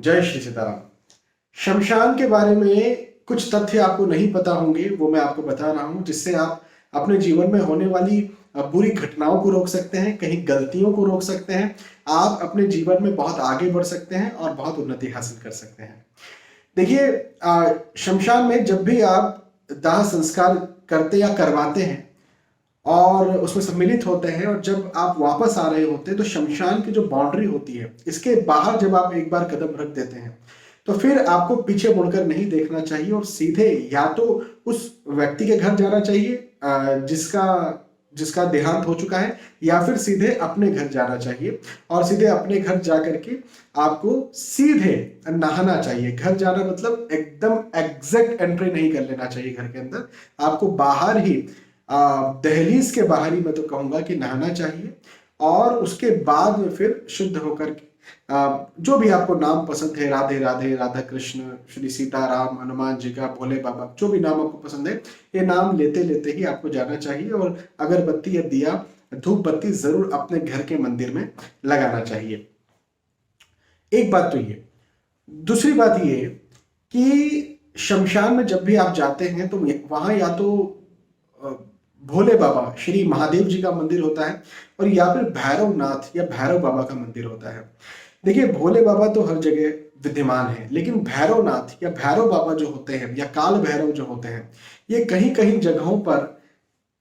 जय श्री सीताराम। शमशान के बारे में कुछ तथ्य आपको नहीं पता होंगे, वो मैं आपको बता रहा हूं, जिससे आप अपने जीवन में होने वाली बुरी घटनाओं को रोक सकते हैं, कहीं गलतियों को रोक सकते हैं। आप अपने जीवन में बहुत आगे बढ़ सकते हैं और बहुत उन्नति हासिल कर सकते हैं। देखिए, शमशान में जब भी आप दाह संस्कार करते या करवाते हैं और उसमें सम्मिलित होते हैं, और जब आप वापस आ रहे होते हैं, तो शमशान की जो बाउंड्री होती है, इसके बाहर जब आप एक बार कदम रख देते हैं, तो फिर आपको पीछे मुड़कर नहीं देखना चाहिए और सीधे या तो उस व्यक्ति के घर जाना चाहिए जिसका जिसका देहांत हो चुका है, या फिर सीधे अपने घर जाना चाहिए। और सीधे अपने घर जा करके आपको सीधे नहाना चाहिए। घर जाना मतलब एकदम एग्जैक्ट एंट्री नहीं कर लेना चाहिए घर के अंदर, आपको बाहर ही दहलीज के बाहर ही मैं तो कहूंगा कि नहाना चाहिए। और उसके बाद में फिर शुद्ध होकर जो भी आपको नाम पसंद है, राधे राधे, राधा कृष्ण, श्री सीताराम, हनुमान जी का, भोले बाबा, जो भी नाम आपको पसंद है, ये नाम लेते लेते ही आपको जाना चाहिए। और अगरबत्ती या दिया, धूप बत्ती जरूर अपने घर के मंदिर में लगाना चाहिए। एक बात तो ये। दूसरी बात ये कि शमशान में जब भी आप जाते हैं तो वहां या तो भोले बाबा, श्री महादेव जी का मंदिर होता है, और या फिर भैरवनाथ या भैरव बाबा का मंदिर होता है। देखिए, भोले बाबा तो हर जगह विद्यमान है, लेकिन भैरवनाथ या भैरव बाबा जो होते हैं, या काल भैरव जो होते हैं, ये कहीं कहीं जगहों पर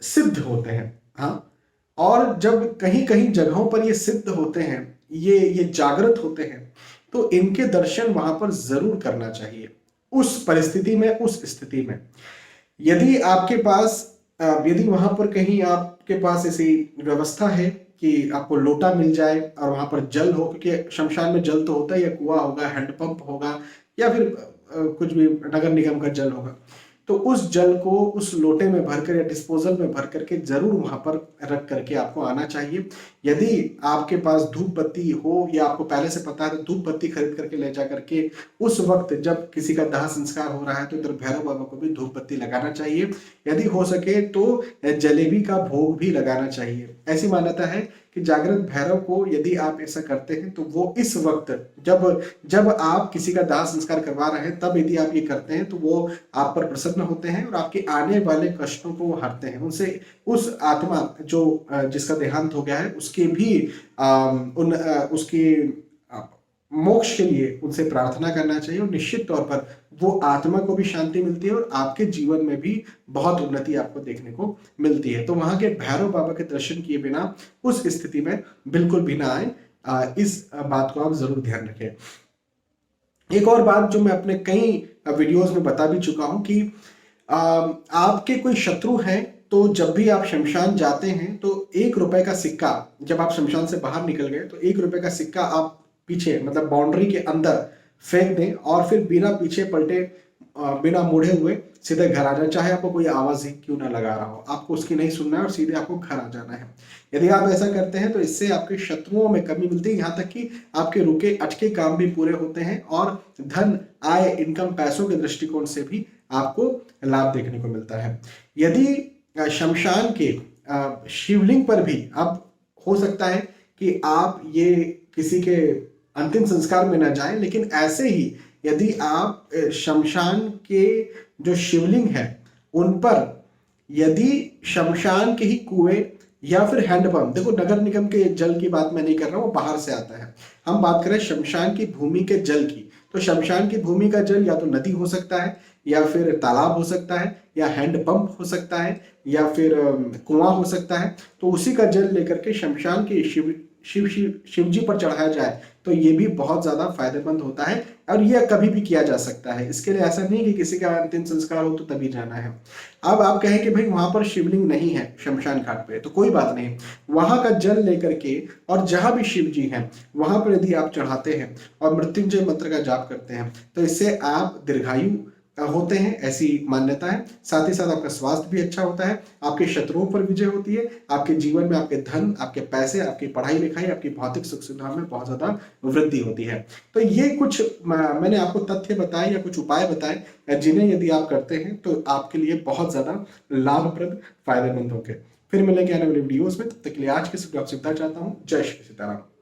सिद्ध होते हैं। हाँ, और जब कहीं कहीं जगहों पर ये सिद्ध होते हैं, ये जागृत होते हैं, तो इनके दर्शन वहां पर जरूर करना चाहिए। उस परिस्थिति में, उस स्थिति में, यदि आपके पास यदि वहां पर कहीं आपके पास ऐसी व्यवस्था है कि आपको लोटा मिल जाए और वहां पर जल हो, क्योंकि शमशान में जल तो होता है, या कुआं होगा, हैंडपंप होगा, या फिर कुछ भी नगर निगम का जल होगा, तो उस जल को उस लोटे में भरकर या डिस्पोजल में भर करके जरूर वहां पर रख करके आपको आना चाहिए। यदि आपके पास धूप बत्ती हो, या आपको पहले से पता है, तो धूप बत्ती खरीद करके ले जा करके उस वक्त जब किसी का दाह संस्कार हो रहा है, तो इधर भैरव बाबा को भी धूप बत्ती लगाना चाहिए। यदि हो सके तो जलेबी का भोग भी लगाना चाहिए। ऐसी मान्यता है कि जागृत भैरव को यदि आप ऐसा करते हैं, तो वो इस वक्त जब जब आप किसी का दाह संस्कार करवा रहे हैं, तब यदि आप ये करते हैं, तो वो आप पर प्रसन्न होते हैं और आपके आने वाले कष्टों को वो हरते हैं। उनसे उस आत्मा जो जिसका देहांत हो गया है, उसके भी उसकी मोक्ष के लिए उनसे प्रार्थना करना चाहिए, और निश्चित तौर पर वो आत्मा को भी शांति मिलती है और आपके जीवन में भी बहुत उन्नति आपको देखने को मिलती है। तो वहां के भैरव बाबा के दर्शन किए बिना उस स्थिति में बिल्कुल भी ना आए। इस बात को आप जरूर ध्यान रखें। एक और बात जो मैं अपने कई वीडियोस में बता भी चुका हूं कि आपके कोई शत्रु हैं, तो जब भी आप शमशान जाते हैं, तो 1 रुपए का सिक्का, जब आप शमशान से बाहर निकल गए, तो 1 रुपए का सिक्का आप पीछे, मतलब बाउंड्री के अंदर फेंक दें, और फिर बिना पीछे पलटे, बिना मुड़े हुए सीधे घर आ जाए। चाहे आपको कोई आवाज ही क्यों ना लगा रहा हो, आपको उसकी नहीं सुनना है और सीधे आपको घर आ जाना है। यदि आप ऐसा करते हैं, तो इससे आपके शत्रुओं में कमी मिलती है, यहाँ तक कि आपके रुके अटके काम भी पूरे होते हैं, और धन, आय, इनकम, पैसों के दृष्टिकोण से भी आपको लाभ देखने को मिलता है। यदि शमशान के शिवलिंग पर भी, अब हो सकता है कि आप ये किसी के अंतिम संस्कार में न जाएं, लेकिन ऐसे ही यदि आप शमशान के जो शिवलिंग है, उन पर यदि शमशान के ही कुएं या फिर हैंडपंप, देखो नगर निगम के जल की बात मैं नहीं कर रहा हूं, वो बाहर से आता है, हम बात करें शमशान की भूमि के जल की, तो शमशान की भूमि का जल या तो नदी हो सकता है, या फिर तालाब हो सकता है, या हैंडपंप हो सकता है, या फिर कुआं हो सकता है। तो उसी का जल लेकर के शमशान के शिव जी पर चढ़ाया जाए, तो ये भी बहुत ज्यादा फायदेमंद होता है, और यह कभी भी किया जा सकता है। इसके लिए ऐसा नहीं कि किसी का अंतिम संस्कार हो तो तभी जाना है। अब आप कहें कि भाई वहां पर शिवलिंग नहीं है शमशान घाट पे, तो कोई बात नहीं, वहां का जल लेकर के, और जहां भी शिव जी हैं, वहां पर यदि आप चढ़ाते हैं और मृत्युंजय मंत्र का जाप करते हैं, तो इससे आप दीर्घायु होते हैं, ऐसी मान्यता है। साथ ही साथ आपका स्वास्थ्य भी अच्छा होता है, आपके शत्रुओं पर विजय होती है, आपके जीवन में आपके धन, आपके पैसे, आपकी पढ़ाई लिखाई, आपकी भौतिक सुख सुविधा में बहुत ज्यादा वृद्धि होती है। तो ये कुछ मैंने आपको तथ्य बताए या कुछ उपाय बताए, जिन्हें यदि आप करते हैं, तो आपके लिए बहुत ज्यादा लाभप्रद, फायदेमंद होंगे। फिर मिलेंगे आने वाले वीडियोस में, तब तक के लिए आज के आपसे विदा चाहता हूँ। जय श्री सीताराम।